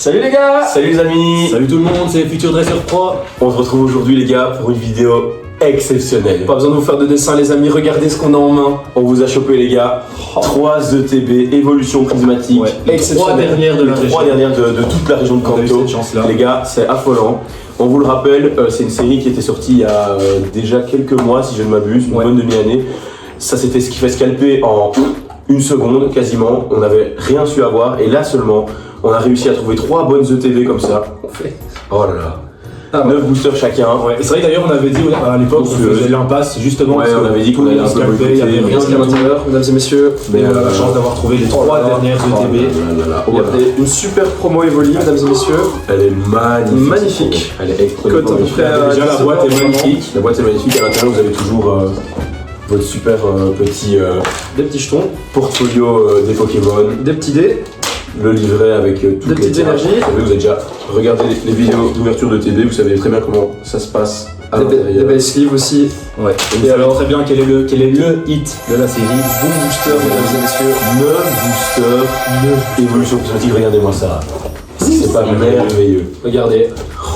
Salut les gars! Salut les amis! Salut tout le monde, c'est Future Dresser Pro. On se retrouve aujourd'hui les gars pour une vidéo exceptionnelle. Pas besoin de vous faire de dessin les amis, regardez ce qu'on a en main. On vous a chopé les gars 3 ETB, évolution prismatique. Ouais, Les trois dernières de la région. 3 dernières de toute la région de On a eu Kanto. cette chance-là. Les gars, c'est affolant. On vous le rappelle, c'est une série qui était sortie il y a déjà quelques mois si je ne m'abuse, une bonne demi-année. Ça s'était fait scalper en une seconde quasiment, on n'avait rien su avoir et là seulement on a réussi à trouver 3 bonnes ETB comme ça. Oh là là. 9 boosters chacun. Ouais. Et c'est vrai que d'ailleurs on avait dit à l'époque qu'on faisait l'impasse justement. Ouais, on avait dit qu'on allait un peu scalper, il y avait rien à l'intérieur, mesdames et messieurs. Mais on a la chance d'avoir trouvé les 3 dernières ETB. Il y avait une super promo Evoli, mesdames et messieurs. Elle est magnifique. Magnifique. Elle est extrêmement magnifique. Déjà la boîte est magnifique. La boîte est magnifique, à l'intérieur vous avez toujours votre super petit des petits jetons, portfolio des Pokémon, des petits dés, le livret avec toutes des petites énergies. Vous avez déjà regardé les vidéos d'ouverture de TB, vous savez très bien comment ça se passe à l'intérieur. Des belles sleeves aussi. Ouais. Et alors très bien quel est le hit de la série. Bon booster mesdames et messieurs. 9 boosters, 9 évolutions prismatiques, regardez-moi ça. C'est pas merveilleux. Regardez.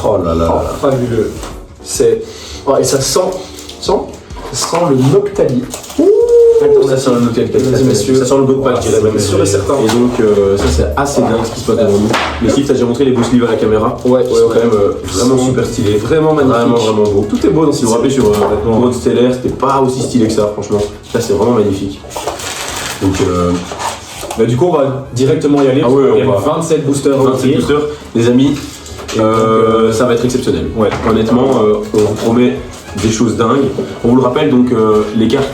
Oh là là. Fabuleux. C'est. Oh, et ça sent. Ça sent le Noctali. Ça sent le Noctali, messieurs. Ça sent le Godpack, je dirais même. Sûr et certain. Et donc ça c'est assez dingue ce qui se passe devant nous. Mais Steve, t'as déjà montré les beaux sleeves à la caméra. Ouais, quand même vraiment super stylé. Vraiment magnifique. Vraiment beau. Tout est beau dans Si vous vous rappelez sur Mode Stellaire, c'était pas aussi stylé que ça, franchement. Là c'est vraiment magnifique. Donc bah, du coup on va directement y aller. Ah ouais, il y a 27 boosters. 27 boosters, les amis. Ça va être exceptionnel. Ouais. Honnêtement, on vous promet des choses dingues. On vous le rappelle, donc les cartes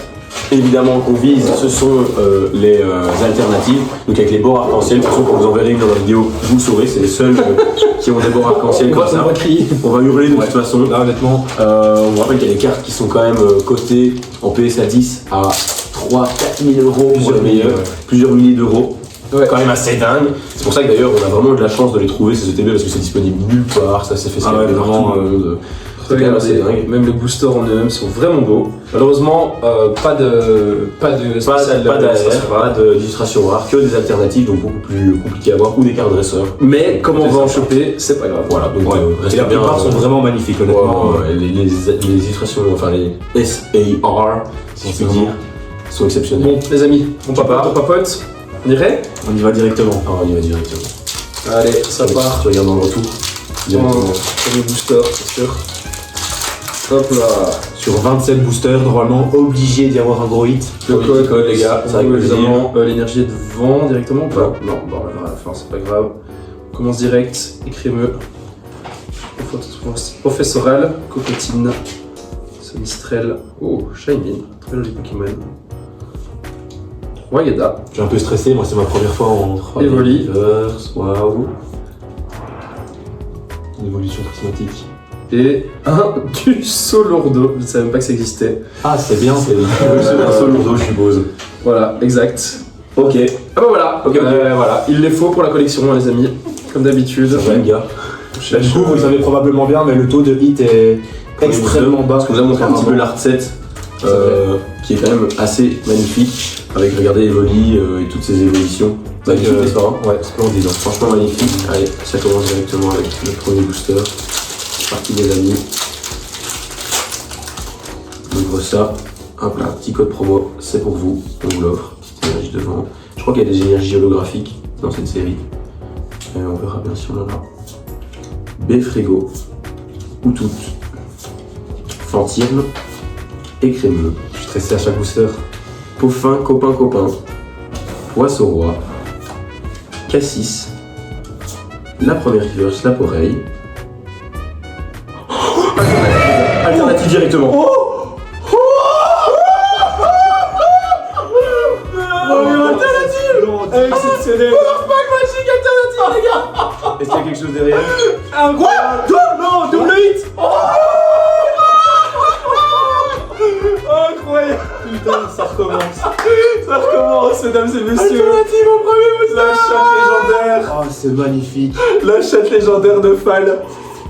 évidemment qu'on vise, ce sont les alternatives, donc avec les bords arc-en-ciel. De toute façon, quand vous enverrez une dans la vidéo, vous le saurez, c'est les seuls qui ont des bords arc-en-ciel comme ça. On va crier. On va hurler de toute façon. Là, honnêtement, on vous rappelle qu'il y a des cartes qui sont quand même cotées en PSA 10 à 3-4 000 euros pour les meilleurs, plusieurs milliers d'euros. Ouais. Quand même assez dingue. C'est pour ça que d'ailleurs on a vraiment de la chance de les trouver ces ETB parce que c'est disponible nulle part, ça s'est fait scalper dans tout le monde. C'est quand même assez dingue. Même les boosters en eux-mêmes sont vraiment beaux. Malheureusement, pas d'illustration rare, que des alternatives donc beaucoup plus compliquées à avoir ou des cartes dresseurs. Mais comme on va en choper, c'est pas grave. Voilà, donc et la plupart sont vraiment magnifiques honnêtement. Les illustrations, enfin les SAR, si je puis dire, sont exceptionnelles. Bon les amis, on papote. On irait? On y va directement. Ah, on y va directement. Allez, ça part. Tu regardes dans le retour. Premier booster, c'est sûr. Hop là. Sur 27 boosters, normalement obligé d'y avoir un gros hit. Le code, les gars. Ça avec évidemment l'énergie est devant directement ou pas? Non, bon, on verra à la fin, c'est pas grave. On commence direct, écrémeux. Professoral, Cocotine, Sonistrel. Oh, Shiny, très joli Pokémon. Wayada. Je suis un peu stressé, moi c'est ma première fois en 3D. Evoli. Waouh. Une évolution prismatique. Et un du Solordo. Je ne savais même pas que ça existait. Ah, c'est bien, c'est un Solordo, je suppose. Voilà, exact. Ok. Ah bah voilà. Ok. Voilà. Il les faut pour la collection, hein, les amis. Comme d'habitude. C'est vrai, gars. Du coup, vous le savez probablement bien, mais le taux de hit est extrêmement bas. Parce qu'on vous a montré un petit peu l'art set. Qui est quand même assez magnifique avec regardez Evoli et toutes ces évolutions. Magnifique n'est-ce pas hein? Ouais, splendide. Franchement magnifique. Allez, ça commence directement avec le premier booster. C'est parti les amis. On ouvre ça. Hop là, petit code promo, c'est pour vous. On vous l'offre. Petite énergie devant. Je crois qu'il y a des énergies holographiques dans cette série. Et on verra bien si on en a. Béfrégo. Outout. Fantirne. Écrémeux. Je suis stressé à chaque booster. Peaufin, copain. Poisson-roi. Cassis. La première reverse, la Poreille. Alternative directement. Exceptionnel. Pack magique alternative les gars. Est-ce qu'il y a quelque chose derrière? Incroyable. Non, double hit. Incroyable. Putain, ça recommence, mesdames et messieurs. Alternative au premier booster. La chatte légendaire. Oh, c'est magnifique. La chatte légendaire de Fall.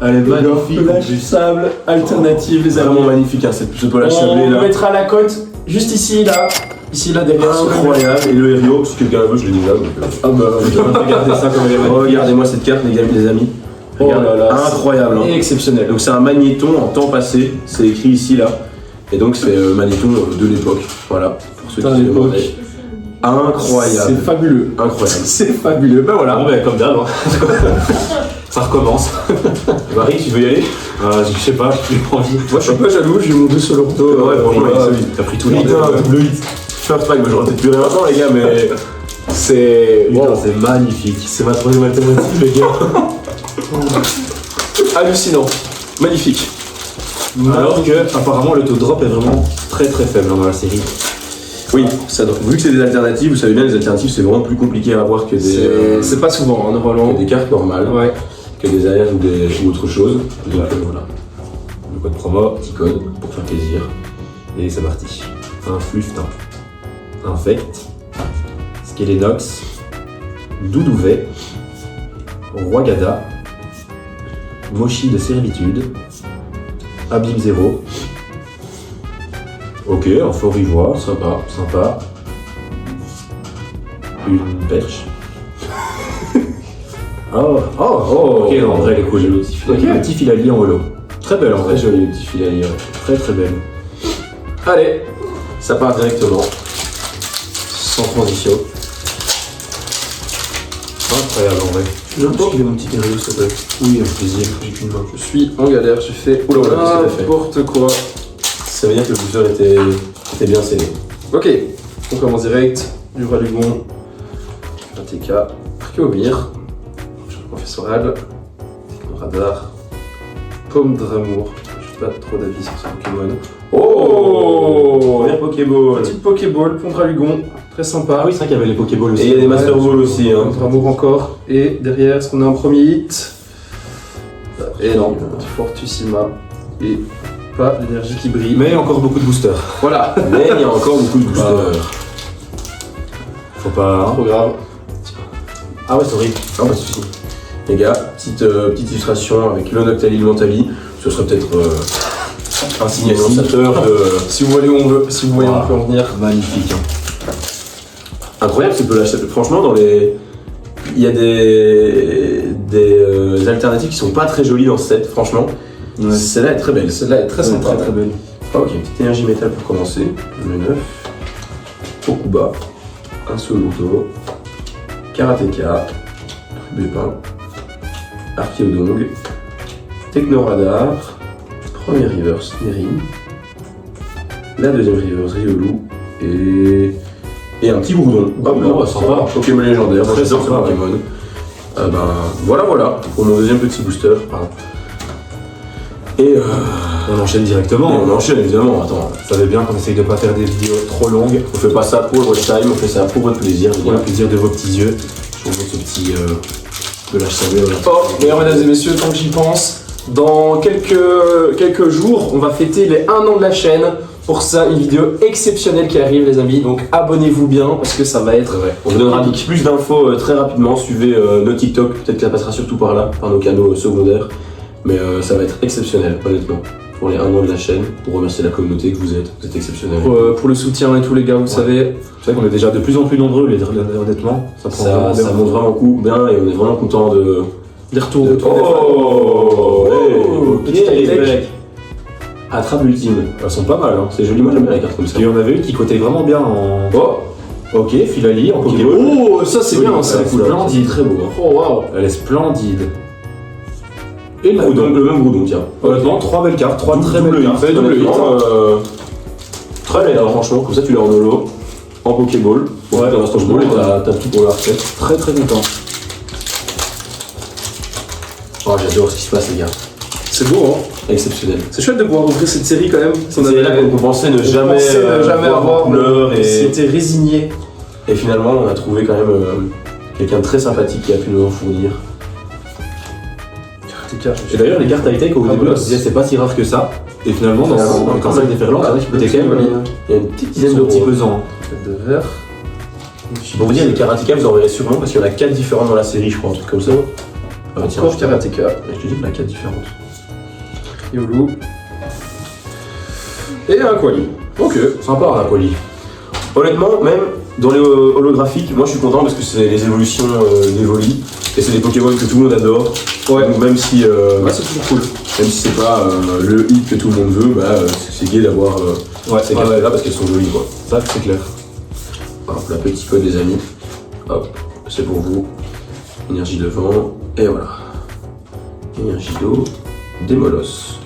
Elle est magnifique. Lâche sable alternative, les amis. Vraiment magnifique, hein, c'est pas la On là. mettra la cote juste ici, là. Ici, là, derrière. Incroyable. Et le Rio, si quelqu'un veut, je l'ai déjà. Ah bah, regardez ça comme elle est magnifique. Regardez-moi cette carte, les amis. Oh là là, incroyable. Hein. Exceptionnel. Donc c'est un magnéton en temps passé, c'est écrit ici là. Et donc c'est magnéton de l'époque. Voilà, pour ceux qui se demandaient. Incroyable. C'est fabuleux. Incroyable. C'est fabuleux. Ben voilà. Bon, ben, comme d'hab. Ça recommence. Marie, tu veux y aller? Je sais pas, j'ai pas envie. Moi je suis pas jaloux, j'ai mon 2 sur le retour. Ouais, franchement, il est solide. T'as pris tout le Putain, double hit. First strike, j'aurais peut-être pu rien maintenant, les gars, mais c'est. Putain, c'est magnifique. C'est ma troisième alternative, les gars. Hallucinant. Magnifique. Alors que, apparemment, le taux de drop est vraiment très très faible dans la série. Oui, ça, vu que c'est des alternatives, vous savez bien, les alternatives c'est vraiment plus compliqué à avoir que des. C'est pas souvent, hein, normalement. Que des cartes normales, Ouais. que des AR ou autre chose. Donc voilà. Le code promo, Petit code pour faire plaisir. et c'est parti. Un Fluftin, Infect, Skelenox, Doudouvet, Roigada, Mochi de servitude, Abîme 0. Ok, un fort ivoire, sympa. Une perche. Ok, en vrai, elle est cool. Un petit filali en holo. Très belle en vrai. Très joli le petit filet. Très très belle. Allez, ça part directement. Sans transition. Incroyable en vrai. J'importe mon petit Rio, s'il te plaît. Oui, avec plaisir. J'ai qu'une main. Je suis en galère, j'ai fait Oula, qu'est-ce que t'as fait? n'importe quoi. Ça veut dire que le booster était bien scellé. Ok, on commence direct. Du roi du gon. ATK. Archéomir. Professoral. Radar. Pomme d'amour. Je n'ai pas trop d'avis sur ce Pokémon. Oh, première Pokéball. Petite Pokéball, Pondralugon. Très sympa. Ah oui, c'est vrai qu'il y avait les Pokéballs aussi. Et il y a des Master Ouais, Ball aussi. Hein. Pomme encore. Et derrière, est-ce qu'on a un premier hit? Et non, Fortussima. Et pas l'énergie qui brille. Mais encore beaucoup de boosters. Voilà. Mais il y a encore beaucoup de boosters. Faut pas. Trop grave. Ah ouais, sorry. Ah, pas de soucis. Les gars, petite illustration avec le Noctali, le Mentali. Ce serait peut-être un signe annonçateur de. Si vous voyez où on veut, si vous voyez où on peut en venir. Magnifique. Incroyable, c'est que franchement, dans les. Il y a des alternatives qui sont pas très jolies dans ce set, franchement. Ouais. Celle-là est très belle. Celle-là est très sympa. Très belle. Ah, ok, une petite énergie métal pour commencer. Le 9. Okuba. Un Soluto. Karateka. Bépin. Archéodong. Technoradar. Premier reverse, Nerim. La deuxième reverse, Riolu. Et un petit Bourdon. Ah, bah, sympa. Pokémon légendaire. Moi, Très j'adore ce sympa, Pokémon. Voilà pour mon deuxième petit booster. Et On enchaîne directement. on enchaîne évidemment. Attends, Vous savez bien qu'on essaye de pas faire des vidéos trop longues. on fait pas ça pour votre time, on fait ça pour votre plaisir. Pour le plaisir de vos petits yeux. Je vous montre ce petit de la saveur. Oh, d'ailleurs, mesdames et messieurs, tant que j'y pense, dans quelques jours, on va fêter les 1 an de la chaîne. Pour ça, une vidéo exceptionnelle qui arrive, les amis. Donc abonnez-vous bien parce que ça va être. On vous donnera plus d'infos très rapidement. Suivez nos TikTok, peut-être que ça passera surtout par là, par nos canaux secondaires. Mais ça va être exceptionnel, honnêtement. Pour les 1 an de la chaîne, pour remercier la communauté que vous êtes exceptionnels. Pour le soutien et tout, les gars, vous savez. C'est vrai qu'on est déjà de plus en plus nombreux, honnêtement. Ça prend Ça vraiment monte vraiment bien et on est vraiment content de. Des retours. Oh, Petit high-tech. Attrape ultime. Elles sont pas mal, hein. C'est joli, moi j'aime bien les cartes comme ça. Il y en avait une qui cotait vraiment bien en. Oh, Ok, Filali en Pokéball. Oh, ça c'est bien, ça. c'est cool, Splendide. très beau. Hein. Oh, waouh. Elle est splendide. Et le Groudon, le même Groudon, tiens. Honnêtement, 3 belles cartes, 3 très belles cartes. Double hit, honnêtement. très bien, franchement, comme ça tu l'as en holo, en Pokéball. Ouais, dans Smash Ball et t'as tout pour la recette. Très très content. Oh, j'adore ce qui se passe, les gars. C'est beau, hein. Exceptionnel. C'est chouette de pouvoir ouvrir cette série quand même. Si on C'est avait là qu'on pensait ne jamais, voir avoir en couleur et c'était résigné. et finalement on a trouvé quand même quelqu'un de très sympathique qui a pu nous en fournir. Et d'ailleurs, les cartes high-tech au début, on se disait c'est pas si rare que ça. Et finalement, dans un campagne déferlante, c'est vrai qu'il coûtait quand même Il y a une petite dizaine un d'euros. petit pesant. De verre. Pour vous dire, les Karateka, vous en verrez sûrement parce qu'il y en a 4 différents dans la série, je crois, un truc comme ça. Ah, tiens, Encore Karateka. je te dis qu'il y en a 4 différentes. Yolo. Et un Quali. Ok, sympa un colis. Honnêtement, même dans les holographiques, moi je suis content parce que c'est les évolutions d'Evoli et c'est des Pokémon que tout le monde adore. Ouais. Donc même si c'est toujours cool. même si c'est pas le hit que tout le monde veut, c'est gai d'avoir ces cartes là parce qu'elles sont jolies quoi. Ça, c'est clair. Hop, la petite code des amis. Hop, c'est pour vous. Énergie de vent, et voilà. Énergie d'eau, Démolos.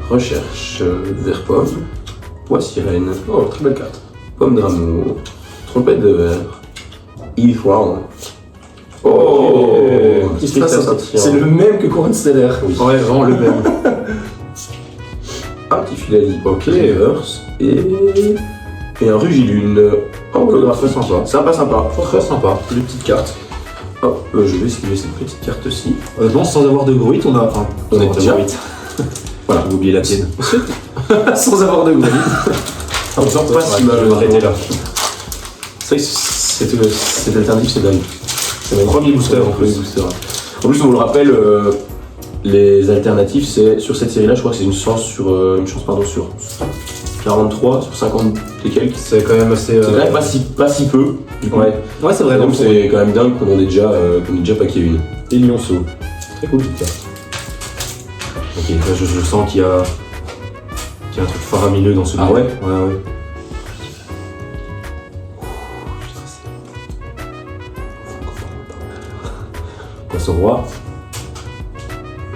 Recherche, vert pomme, pois sirène, Oh, très belle carte. pomme d'amour, trompette de verre, Eve Round. Oh, Qui se passe, c'est le même que Couronne Stellaire. Oui. Ouais, vraiment le même. Un petit Filali, ok, reverse, et un Rugilune. Oh, holographique. Sympa. Sympa. Très sympa. Des petites cartes. Hop, je vais esquiver cette petite carte-ci. Honnêtement, sans avoir de gruit, on a. Enfin, On est sans déjà. avoir de gruit. Voilà, j'ai oublié la tienne. Sans avoir de bruit. On sort pas si Je mal. vais m'arrêter là. C'est vrai que cette alternative, c'est dingue. C'est mon Premier booster, en plus. En plus, on vous le rappelle, les alternatives, c'est sur cette série-là, je crois que c'est une chance sur 43, sur 50 et quelques. C'est quand même assez. C'est quand même pas si peu. Du coup. Ouais, c'est vrai. Donc Donc c'est quand même dingue qu'on en ait déjà paqué une. Et Lionceau. Très cool, cette carte. Ok, là, je sens qu'il y a un truc faramineux dans ce Ah ouais. Ouais. Poisson roi.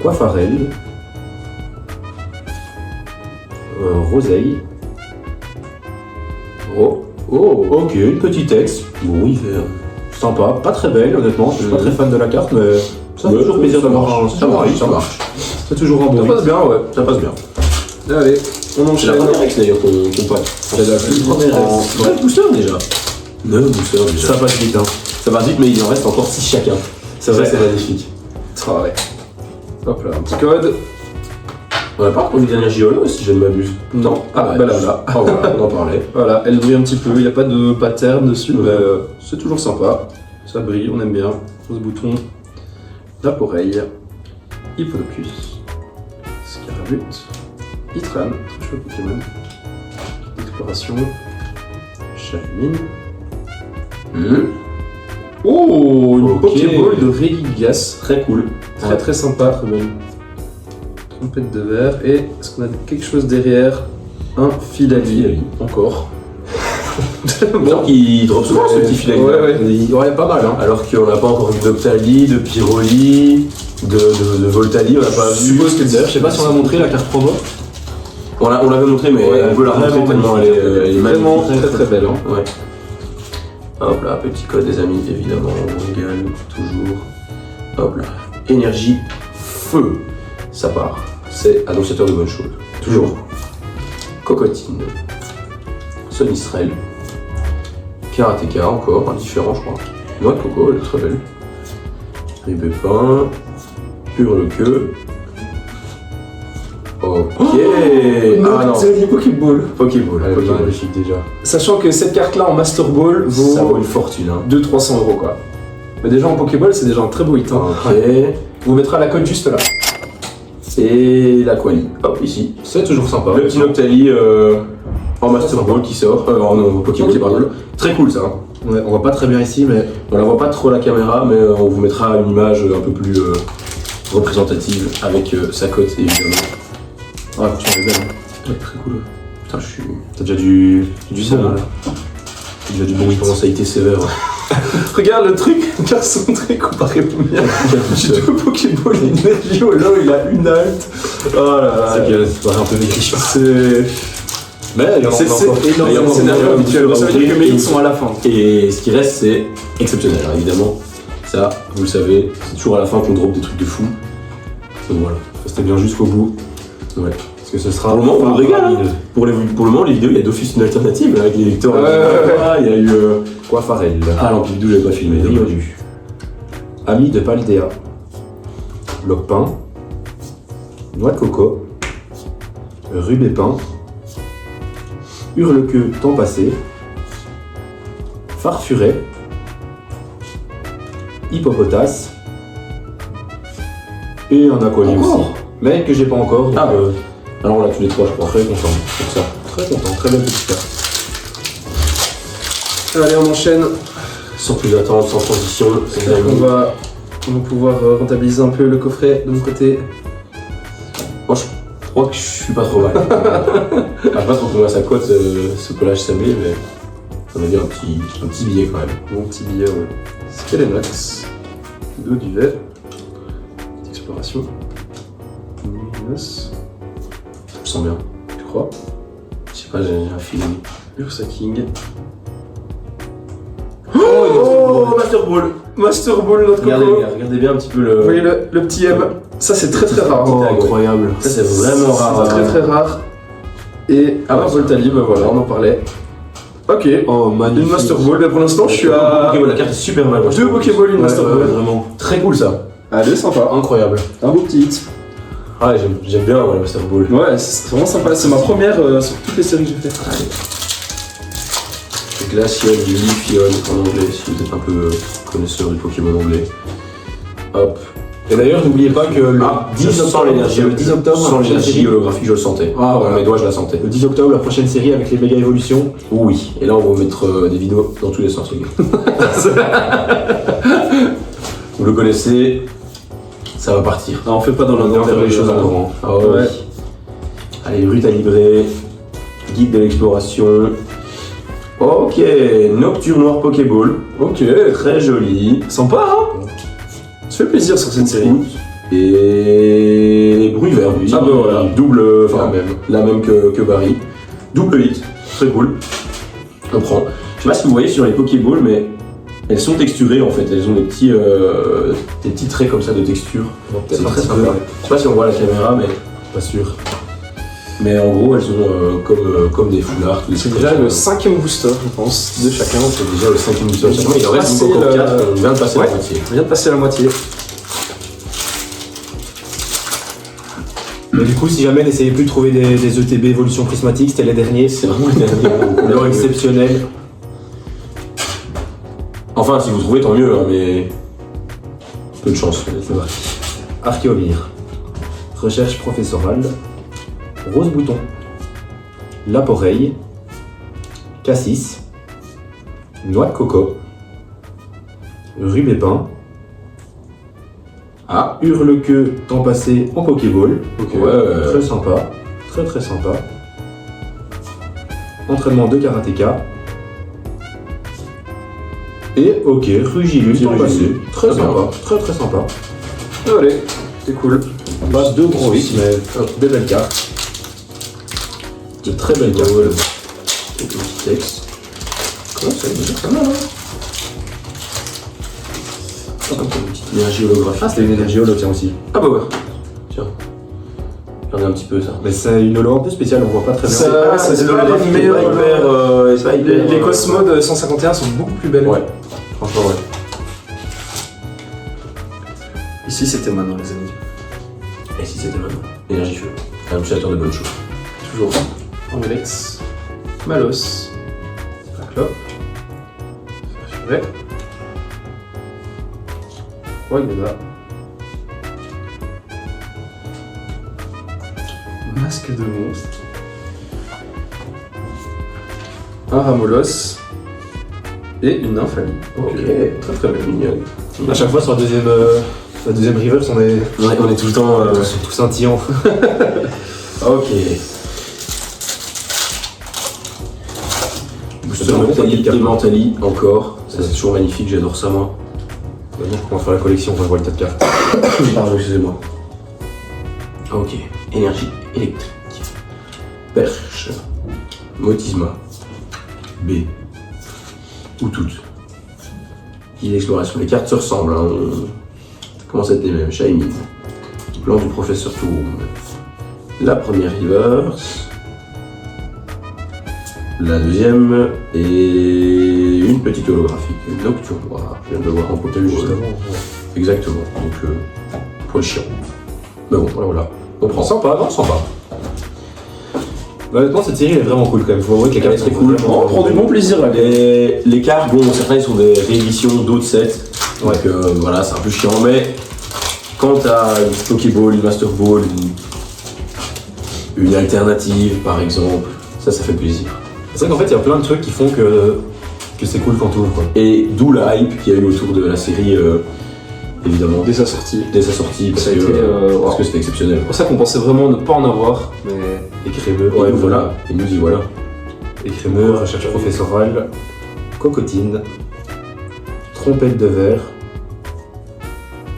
Coiffarelle. Roseille. Oh, ok, une petite ex. Bon, hiver. Sympa, pas très belle, honnêtement. Je suis pas très fan de la carte, mais ça fait Ouais, toujours plaisir ça d'avoir marche, un. ça marche. C'est toujours un bon Ça hit. passe bien, ouais. Ça passe bien. Allez, on C'est enchaîne. la première ex d'ailleurs qu'on passe. C'est la plus première ex. 9 boosters déjà. 9 boosters déjà. Ça passe vite, hein. Ça va vite, mais il en reste encore 6 chacun. C'est vrai. Ça, c'est magnifique. Ah ouais. Hop là, un petit code. On n'a pas encore une dernière Giolo, si je ne m'abuse. Non. Ah, bah là. Ah, voilà, on en parlait. Voilà, elle brille un petit peu, il n'y a pas de pattern dessus, mais c'est toujours sympa. Ça brille, on aime bien. Ce bouton, Vaporeille, Hippodocus, Scarabut, Itran, très chouette Pokémon, Exploration, Chavimine. Oh, une Ok. Pokéball de Regigigas, Très cool. très très sympa. Très belle. Trompette de verre, et est-ce qu'on a quelque chose derrière? Un Filali, encore. Bon, il drop souvent ce petit filet. Ouais, pas mal, hein. Alors qu'on n'a pas encore vu d'Octali, de Pyroli, de Voltali, on n'a pas vu. suppose que Je sais pas si on a montré la carte promo. On l'avait montré, mais Ouais, on peut la remontrer vraiment tellement elle est Vraiment magnifique. très très belle, hein. Ouais. Hop là, petit code des amis, évidemment, on régale, toujours. Hop là, énergie, feu, ça part. C'est annonciateur de bonnes choses. Toujours. Cocotine, Sonistrel, Karateka encore, un différent je crois. Noix de coco, elle est très belle. Ribépin, Hurle-queue. Ok. Ah non, C'est une Pokéball. Pokéball. Elle est Pokéball. magnifique déjà. Sachant que cette carte-là en Master Ball Ça vaut vaut une fortune. Hein. 200-300 euros quoi. Mais déjà en Pokéball, c'est déjà un très beau hit. Hein. Ok. On vous mettra la cote juste là. Et la Quali. Hop, ici. C'est toujours sympa. Le petit Noctali en Master Ball qui sort. Non, Pokéball, pardon. Très cool ça. Hein. Ouais, on voit pas très bien ici, mais On la voit pas trop à la caméra, mais on vous mettra une image un peu plus représentative avec sa cote évidemment. ouais, franchement, elle est belle. Ouais, très cool. Putain, je suis. T'as déjà du sel là. T'as déjà du bon. Je commence à être sévère. Regarde le truc, regarde son trait comparé au mien. J'ai deux Pokéball, l'énergie au lot, il a une halte. Oh là là. C'est que c'est un peu maigri. C'est. Mais il y en a C'est encore. Il y a énorme, encore scénario beaucoup de habituel. choses à Ça veut dire que montrer. mes hits sont à la fin. Et ce qui reste, c'est exceptionnel, hein, évidemment. Ça, vous le savez, c'est toujours à la fin qu'on drop des trucs de fou. Donc voilà. C'était bien jusqu'au bout. Ouais. Parce que ce sera. Pour le moment, on le régale. rapide. Pour le moment, les vidéos, il y a d'office une alternative avec les lecteurs. Ouais. Il y a eu. Coiffarelle. Ah, l'Ampidou, je l'avais pas filmé. dommage. Riodu. Ami de Paldea. Lopin. Noix de coco. Rubépin. Hurle-queue temps passé. Farfuret. Hippopotas. Et un aquarium aussi. Encore Mais que j'ai pas encore. Donc, Ah, alors on l'a tous les trois, je crois. très content pour ça. Très content, très belle petite carte. Allez, on enchaîne. Sans plus d'attente, sans transition, les J'espère qu'on amis. va pouvoir rentabiliser un peu le coffret de mon côté. Moi, je crois que je suis pas trop mal. Je sais pas trop combien ça cote ce collage sablé, mais on a dit un petit billet quand même. Mon petit billet, ouais. Skelenox. Dos du verre. Petite exploration. Minos. Je sens bien. Tu crois? Je sais pas, j'ai un feeling. Ursa King. Oh, Master Ball. Master Ball, notre Regardez, coco. les gars, regardez bien un petit peu Vous voyez le petit M. Ça, c'est très très rare. Oh, hein. incroyable. Ça, c'est vraiment rare. C'est très très rare. Et un Voltali, bah voilà, on en parlait. Ok. Oh, magnifique. Une Master Ball, mais pour l'instant, je suis à Pokéball, la carte est super mal. moi, je 2 trouve. Pokéball, une Ouais, Master ouais, Ball. Vraiment. Très cool ça. Allez, sympa. Incroyable. Un beau petit hit. Ah, j'aime bien moi, le Master Ball. Ouais, c'est vraiment sympa. C'est ma première sur toutes les séries que j'ai fait. Le Glacial, du Leafeon en anglais, si vous êtes un peu connaisseur du Pokémon anglais. Hop. Et d'ailleurs, n'oubliez pas que le 10 je sens octobre, l'énergie. le 10 octobre, la Sans prochaine l'énergie série. holographique, je le sentais. Ah, Dans voilà. mes doigts, je la sentais. Le 10 octobre, la prochaine série avec les méga évolutions. Oui. Et là, on va vous mettre des vidéos dans tous les sens, les gars. Vous le connaissez, ça va partir. Non, on fait pas dans On va l'inventaire faire les choses en grand. Ah ouais. Ouais. Allez, route à livrer, guide de l'exploration. Ok, Nocturne Noir Pokéball. Ok. Très joli. Sympa, hein? Ça fait plaisir sur cette série. Et bruit vert, lui. Ah bah voilà. Double, enfin La même. la même que Barry. Double hit, très cool. On prend. Je sais pas si vous voyez sur les Pokéballs, mais elles sont texturées en fait. Elles ont des petits traits comme ça de texture. C'est très sympa. Je sais pas si on voit la caméra, mais Pas sûr. Mais en gros, elles sont comme des foulards. tous des C'est trucs déjà comme le ça. 5ème booster, je pense, de chacun. C'est déjà le 5e booster de chacun. Il en reste Passer donc encore le- 4. On vient de passer Ouais. la moitié. On vient de passer la moitié. Mais du coup, si jamais n'essayez plus de trouver des ETB évolution prismatique, c'était les derniers. C'est vraiment le dernier. Couleur exceptionnelle. Enfin, si vous trouvez, tant mieux, hein, mais. Peu de chance. C'est vrai. Archéomir. Recherche professorale. Rose bouton. Laporeille. Cassis. Noix de coco. Rubépin. Ah, Hurle-queue temps passé en Pokéball. ok. Ouais. Très sympa. Très très sympa. Entraînement de karatéka. Et ok, Rugilule temps passé. Très Très bien. sympa. Très très sympa. Allez, c'est cool. Pas deux gros hits, mais des belles cartes. De très belles cartes. Avec le petit texte. Comment ça, déjà pas mal, hein. Hop, une petite énergie holographique. Ah, c'était une énergie holo, tiens aussi. Ah bah ouais. Tiens. Regardez un petit peu ça. Mais c'est une holo un peu spéciale, on voit pas très bien. C'est pas les l'holographique est meilleurs, pas hyper, c'est pas hyper, Les Cosmos 151 sont beaucoup plus belles. Ouais. Franchement, ouais. Ici, c'était maintenant, les amis. Et si c'était maintenant énergie feu. Un acheteur de bonnes choses. Toujours. Anglex. Malos. Cyclope. Ferfuret. Royada. Masque de monstre. Un Ramolos. Et une Nymphalie. Ok, très très belle mignonne. À chaque fois sur la deuxième river, on est On est tout le temps. tous scintillants. Ok. Booster Mentali et Mentali encore. Ça c'est toujours magnifique, j'adore ça moi. Maintenant, on va faire la collection, on va voir le tas de cartes. Pardon, excusez-moi. Ok. Énergie électrique. Perche. Motisma. B. Ou toutes. Guide d'exploration. Les cartes se ressemblent. Hein. Ça commence à être les mêmes. Shiny. Plan du professeur Touroum. La première reverse. La deuxième et une petite holographique. Nocturne Noir. Je viens de le voir en potel juste avant. Exactement. Donc, poil chiant. Mais bon, voilà. On prend. Sympa, non, sympa. Bah, honnêtement, cette série elle est vraiment cool quand même. Faut avouer que les cartes Elle est sont cool. vraiment- On prend du bon plaisir là. Les cartes, bon, certains ils sont des rééditions d'autres sets. Donc voilà, c'est un peu chiant. Mais quand t'as une Pokéball, une Master Ball, une alternative par exemple, ça fait plaisir. C'est vrai qu'en fait, il y a plein de trucs qui font que Que c'est cool quand tu ouvres quoi. Et d'où la hype qu'il y a eu autour de la série, évidemment, Dès sa sortie. parce Ça a que, été, parce que c'était exceptionnel. C'est pour ça qu'on pensait vraiment ne pas en avoir, mais Et crémeux. Ouais, voilà, et nous y voilà. Et crémeux, recherche professorale, cocotine, trompette de verre,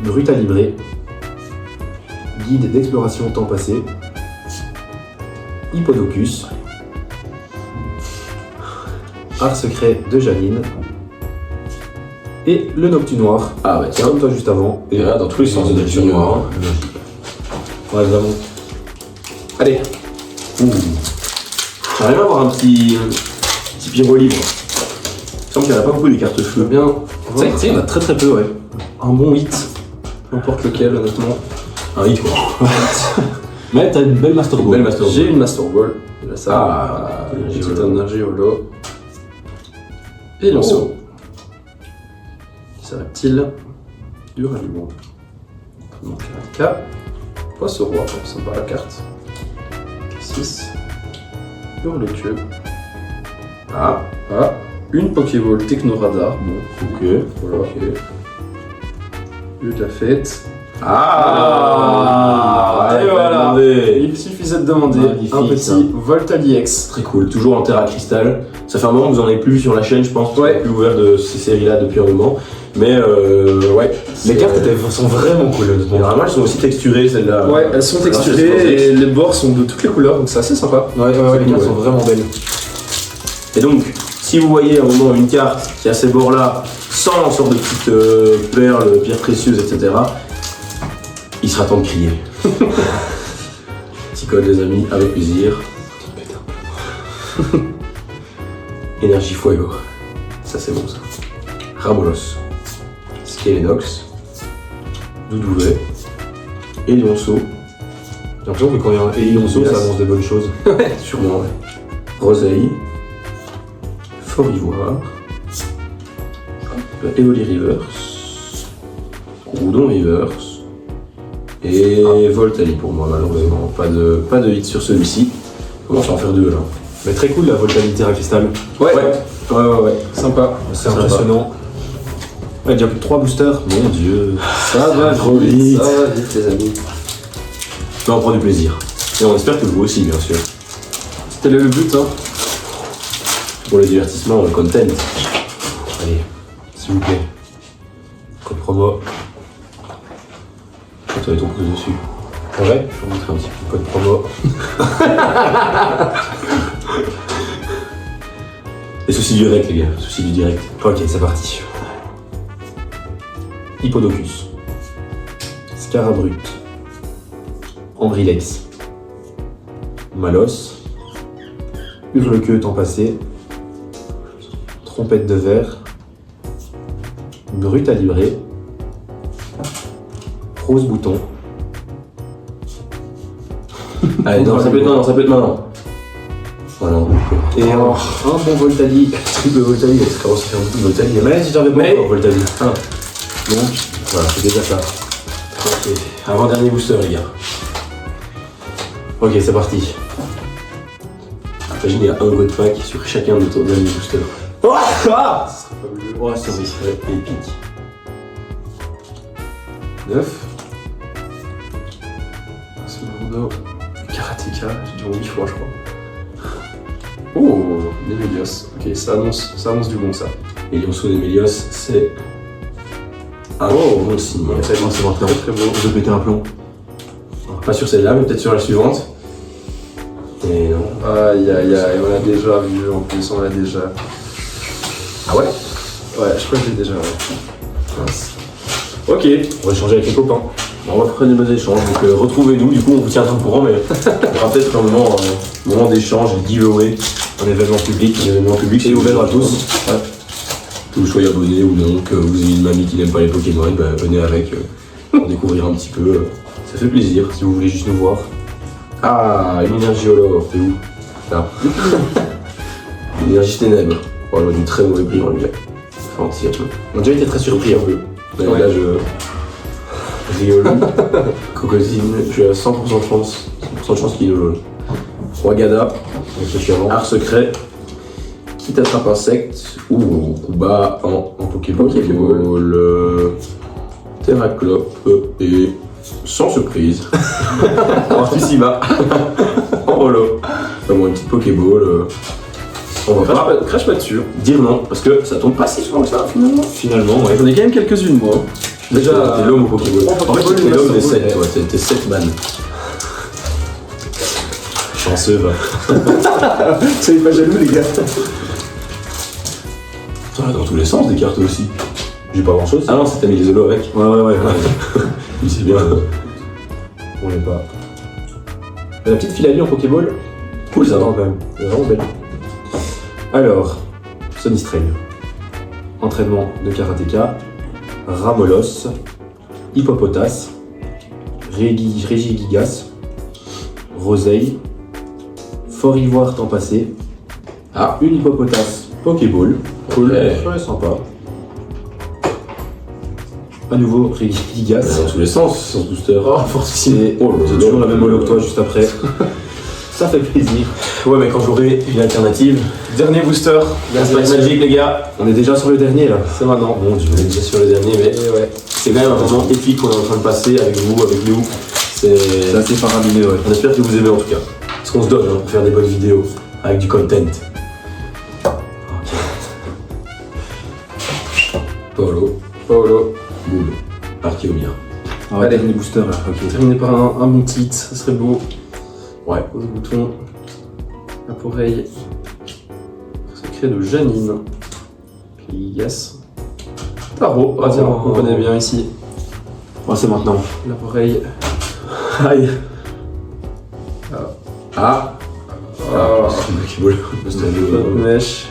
brut à librer, guide d'exploration temps passé, hippodocus, art secret de Janine, et le Noctu noir, Ah bah tiens, comme toi juste avant. et là, dans tous les sens de direction noire. Ouais, vraiment. Allez. Ouh. J'aimerais bien avoir un petit pyro livre. Il me semble qu'il n'y en a pas beaucoup des cartes-feu. bien. Tu sais, il y en a très très peu, ouais. Un bon hit, n'importe lequel, honnêtement. Un hit quoi. Mais t'as une belle Master Ball. Belle Master Ball. J'ai une Master Ball. Déjà ça. Ah, une énergie petite holo. énergie holo. Et lionceau. C'est reptile. Du ralliement. Donc un K. Poisson roi, sympa la carte. 6. Hurle-queue. Ah, Ah. Une Pokéball Technoradar. Bon, ok. voilà. Ok. Lieu de la fête. Ah, Et voilà. demandé. Il suffisait de demander Magnifique, un petit ça. Voltali X. Très cool, toujours en terre à cristal. Ça fait un moment que vous en avez plus vu sur la chaîne, je pense, parce qu'on Ouais. n'a plus ouvert de ces séries-là depuis un moment. Mais ouais. Les cartes sont vraiment cool, honnêtement. Généralement, elles sont aussi texturées, celles-là. Ouais, elles sont Alors, c'est texturées et les bords sont de toutes les couleurs, donc c'est assez sympa. Ouais, les cool, cartes ouais. sont vraiment belles. Et donc, si vous voyez à un moment une carte qui a ces bords-là, sans sorte de petites perles, pierres précieuses, etc., il sera temps de crier. Petit code, les amis, avec plaisir. Énergie Fuego. Ça, c'est bon, ça. Rabolos. Skelenox. Doudouvet. Et Lionceau. J'ai l'impression que quand il y a un Elionceau, ça annonce des bonnes choses. Sûrement, ouais. Roseille. Fort Ivoire. Evoli Rivers. Roudon Rivers. Et Voltali pour moi, malheureusement. Pas de hit sur celui-ci. On commence à en faire deux là. Mais très cool la Voltali Terra Cristal. Ouais, Ouais. sympa. C'est Sympa. impressionnant. Ouais, déjà plus de 3 boosters. Mon dieu. Ça va trop vite, vite. ça va vite les amis. Mais on prend du plaisir. Et on espère que vous aussi, bien sûr. C'était le but, hein. Pour le divertissement, le content. Allez, s'il vous plaît. Code promo. Tu vas ton pouce dessus. Ouais, Je vais vous montrer un petit peu. code promo. Et souci du direct, les gars. Souci du direct. Ok, c'est parti. Hippodocus. Scarabrut. Ambrilex. Malos. Hurle-queue temps passé. Trompette de verre. Brut à librer. Rose bouton. Allez, non, ça peut être maintenant. Voilà. Et un bon Voltali. Triple Voltali, ça commence à faire beaucoup de Voltali. Mais si j'en avais Mais- pas encore Voltali. Donc, Voilà, c'est déjà ça. ok. Avant-dernier booster, les gars. Ok, c'est parti. Imagine, il y a un God Pack sur chacun de ton dernier booster. Ah Fabuleux. Oh, sorry. Ouais, épique. 9. Secondo. Karateka, j'ai dit 8 fois, je crois. Oh, Nemelios. Ok, ça annonce du bon, ça. Et Lionceau d'Emelios, c'est un bon signe. C'est maintenant. Très très beau. Je vais péter un plomb. Pas sur celle-là, mais peut-être sur la suivante. Et non. Aïe aïe aïe, on l'a déjà vu en plus, on l'a déjà. Ah ouais? Ouais, je crois que j'ai déjà. Ouais. Mince. Ok. On va échanger avec les copains. Bon, on va faire des bons échanges, donc retrouvez-nous, du coup on vous tiendra au courant, mais il y aura peut-être un moment d'échange, de giveaway, Un événement public. un événement public. Et ouvert à tous. Ouais. Que vous soyez abonné ou non, que vous ayez une mamie qui n'aime pas les Pokémon, bah, venez avec pour découvrir un petit peu. Ça fait plaisir. Si vous voulez juste nous voir. Ah, une énergie holo, c'est où? Là. Une énergie ténèbres. Oh, elle a du très mauvais brillant, lui. Enfin, anti un peu. On a déjà été très surpris un peu. Mais Ouais. là, je rigole. Cocosine, je suis à 100% de chance. 100% de chance qu'il est jaune. Roi Gada, Avec le suivant. Art secret. qui t'attrape insecte ou coup bas en Pokéball, Terraclope et sans surprise, Artissima en holo. Vraiment une petite Pokéball. On va pas Crache pas dessus. dire non parce que ça tombe pas si souvent que ça finalement. Finalement, ouais. J'en ai quand même quelques-unes moi. Déjà, t'es l'homme au Pokéball. Bon, En fait, Pokéball, t'es l'homme des Master 7, Ball, toi. T'es 7 man. Chanceux, va. Soyez pas jaloux les gars. T'en as dans tous les sens des cartes aussi. J'ai pas grand chose. Ah non, c'est t'as mis les holos avec. Ouais. Oui, c'est bien. On l'est pas. La petite Philalie en Pokéball. Cool ça. Quand même. Elle est vraiment belle. Alors, Sonistrel. Entraînement de karatéka. Ramolos. Hippopotas. Régigigas. Roseille. Fort Ivoire temps passé. Ah. Une hippopotas Pokéball. Cool. Très sympa. À nouveau Régigigas. Dans tous les sens, sans booster. Oh forcément. C'est Oh, c'est toujours la même holo que toi juste après. Ça fait plaisir. Ouais, mais quand j'aurai une alternative. Dernier booster. C'est pas magique, les gars. On est déjà sur le dernier là. C'est maintenant. Bon, je vais déjà sur le dernier, mais Et ouais. c'est quand même un moment épique qu'on est en train de passer avec vous, avec nous. C'est assez faramineux, ouais. On espère que vous aimez en tout cas. Parce qu'on se donne pour faire des bonnes vidéos avec du content. Paolo, Boule, Archeomia. Ah, Allez. dernier booster là, ok. Terminé par un bon titre, ça serait beau. Ouais. Pose bouton. Appareil. Secret de Janine. Pligas. Tarot. Ah tiens, on connaît bien ici. Oh, c'est maintenant. L'appareil. Aïe. Ah. C'est Pokéball. Mèche.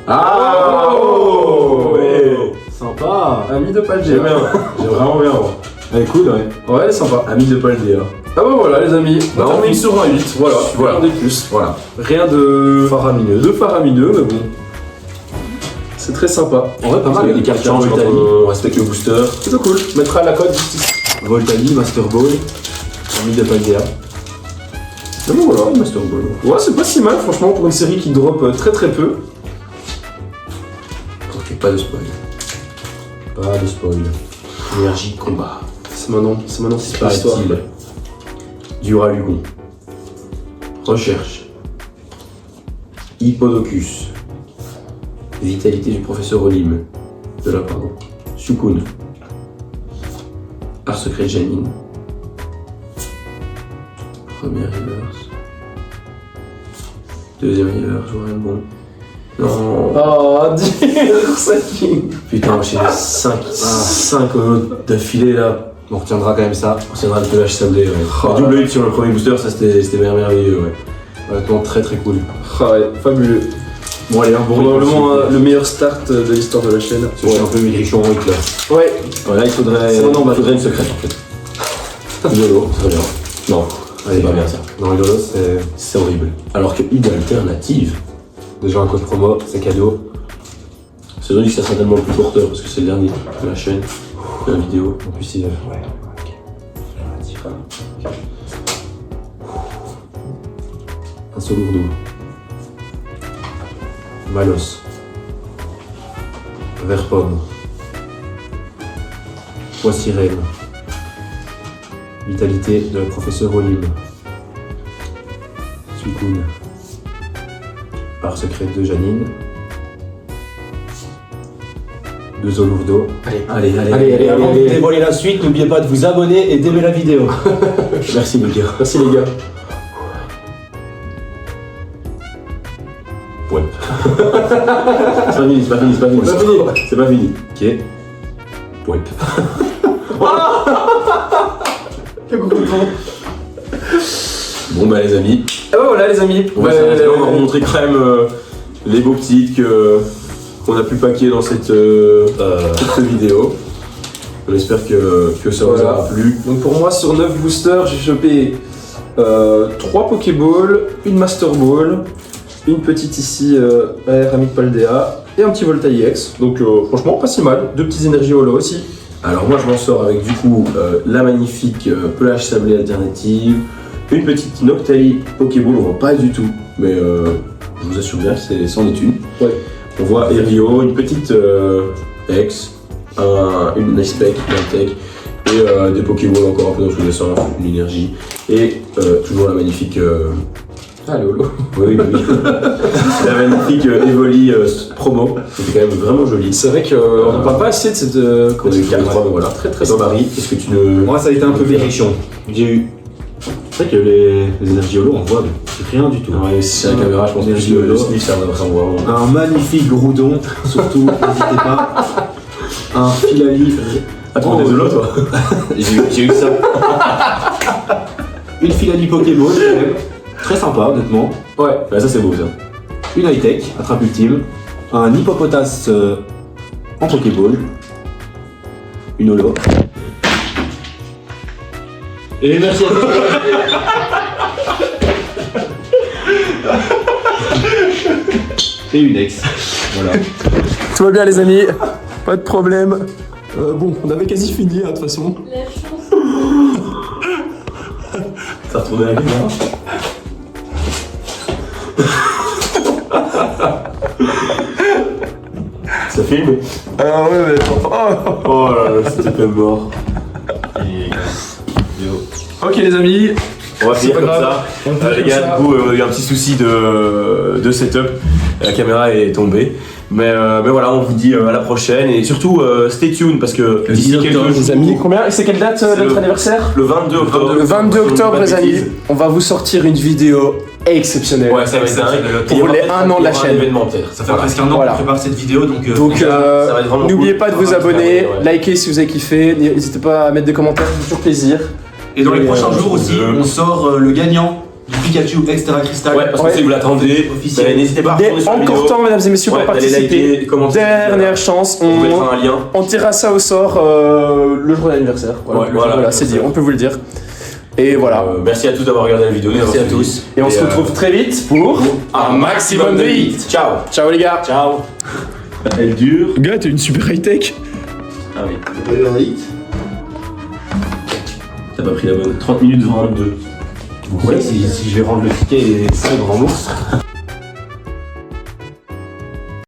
Ah oh ouais. Sympa. Ami de Paldea. J'aime bien, j'aime vraiment bien. Moi. Elle est cool, ouais. Ouais, elle est sympa. Ami de Paldea. Ah bah voilà les amis, on Bah, on termine finit sur un 8, voilà, Voilà. rien de plus. Voilà. Rien de Faramineux. faramineux, mais bon. C'est très sympa. En vrai, pas mal. Les cartes changent quand on respecte le booster. C'est plutôt cool. On mettra la cote juste ici. Voltali, Master Ball. Ami de Paldea. Mais bon voilà. Master Ball. Ouais, c'est pas si mal franchement pour une série qui drop très très peu. Ok, pas de spoil. Pas de spoil. Énergie, combat. C'est maintenant cette histoire. Paraît-il. Duralugon. Recherche. Hippodocus. Vitalité du professeur Olim. De la pardon. Sukun. Art secret de Janine. Première reverse. Deuxième reverse, j'aurais le bon. Non. Oh, dur, ça qui. Putain, j'ai 5 d'affilée là. On retiendra quand même ça. On tiendra le pelage sablé. Ouais. Oh, Le double hit sur le premier booster, ça c'était merveilleux. Ouais. Honnêtement, très très cool. Ah ouais, fabuleux. Bon, allez, un bon Probablement le meilleur start de l'histoire de la chaîne. Je suis un peu maigrichon en hit là. Ouais. Voilà, il faudrait, C'est maintenant, une secrète en fait. Yolo, ça va bien. Non, c'est pas bien ça. Non, Yolo, c'est C'est horrible. Alors que Id alternative, déjà un code promo, c'est cadeau. c'est vrai que c'est certainement le plus porteur parce que c'est le dernier de la chaîne, de la vidéo. En plus, il. Ouais. Un seul lourdeau. Malos. Vert pomme. Pois sirène. Vitalité de la professeure Olim. Suicune. Part secrète de Janine. Deux eaux lourdeaux. Allez. Dévoiler la suite, n'oubliez pas de vous abonner et d'aimer la vidéo. Merci les gars. Merci les gars. Ouais. C'est pas fini. C'est pas fini. Ok. Ouais. Bon bah les amis, Et bah voilà les amis. on va s'arrêter là, on va vous montrer quand même les beaux petites qu'on a pu paquer dans cette vidéo. On espère que ça vous Voilà. aura plu. Donc pour moi sur 9 boosters j'ai chopé 3 Pokéballs, une Master Ball, une petite ici AR Ami de Paldea et un petit Voltaï X. Donc franchement pas si mal, 2 petites énergies holo aussi. Alors moi je m'en sors avec du coup la magnifique pelage sablé alternative, une petite Noctali Pokéball, on voit pas du tout, mais je vous assure bien que c'en est une. Ouais. On voit Erio, une petite X, une Nice Tech, une Tech, et des Pokéballs encore un peu dans tous les sens, une énergie, et toujours la magnifique. Ah, le holo. Oui. La magnifique Evoli promo, qui était quand même vraiment jolie. C'est vrai qu'on ne parle pas assez de cette. On a eu 4-3, mais voilà. Très très Toi, Marie, qu'est-ce que tu ne. Moi, ça a été un peu berrichon. J'ai eu. C'est vrai que les énergies holo, on voit rien du tout. Ouais, si c'est la caméra, je pense que Énergie le holo. sniff, ça va vraiment. Un magnifique groudon, surtout, n'hésitez pas. Un filali. Attends, des holos, toi. J'ai eu ça. Une filali Pokéball, quand même. Très sympa, honnêtement. Ouais, bah, ça c'est beau ça. Une high-tech, attrape ultime. Un hippopotas en Pokéball. Une holo. Et merci à tous. Et une ex. Voilà. Tout va bien, les amis. Pas de problème. Bon, on avait quasi fini, hein, de toute façon. La chance. T'as retourné la caméra. Ça filme. Ah ouais, mais. Oh là là, c'était pas mort. Ok, les amis. On va finir pas comme grave. ça. On fait Les comme gars, ça. du coup, on a eu un petit souci de setup. La caméra est tombée. Mais voilà, on vous dit à la prochaine. Et surtout, stay tuned parce que d'ici quelques jours, Les amis, combien c'est quelle date C'est notre le- anniversaire? le 22 octobre. Le 22 si je dis octobre, pas de les amis, bêtises. on va vous sortir une vidéo exceptionnelle. Ouais, ça va être dingue. Pour Il y aura les peut-être 1 an de la il y aura chaîne. un événement peut-être. Ça fait Voilà. presque un an Voilà. qu'on prépare cette vidéo, donc. Donc ça va être vraiment n'oubliez cool. pas de vous Ça va être abonner, abonner, ouais. likez si vous avez kiffé, n'hésitez pas à mettre des commentaires, c'est toujours plaisir. Et dans les Et, prochains jours aussi, on sort le gagnant du Pikachu Extra Crystal. Ouais, parce que Ouais. si vous l'attendez, Officiel. ben, n'hésitez pas à retourner sur la Encore vidéo. temps, mesdames et messieurs, Ouais, pour allez participer. liker, commenter. Dernière chance, On vous mettra un lien. on tirera ça au sort le jour d'anniversaire. Ouais, voilà, c'est comme dit, ça. on peut vous le dire. Et voilà. Merci à tous d'avoir regardé la vidéo. Merci d'avoir à suivi. tous. Et on se retrouve très vite pour un maximum de hits. Ciao. Ciao les gars. Ciao. Elle dure. Gars, t'es une super high tech. Ah oui. T'as pas pris la bonne. 30 minutes 22. Ouais, si je vais rendre le ticket et ça, grand monstre.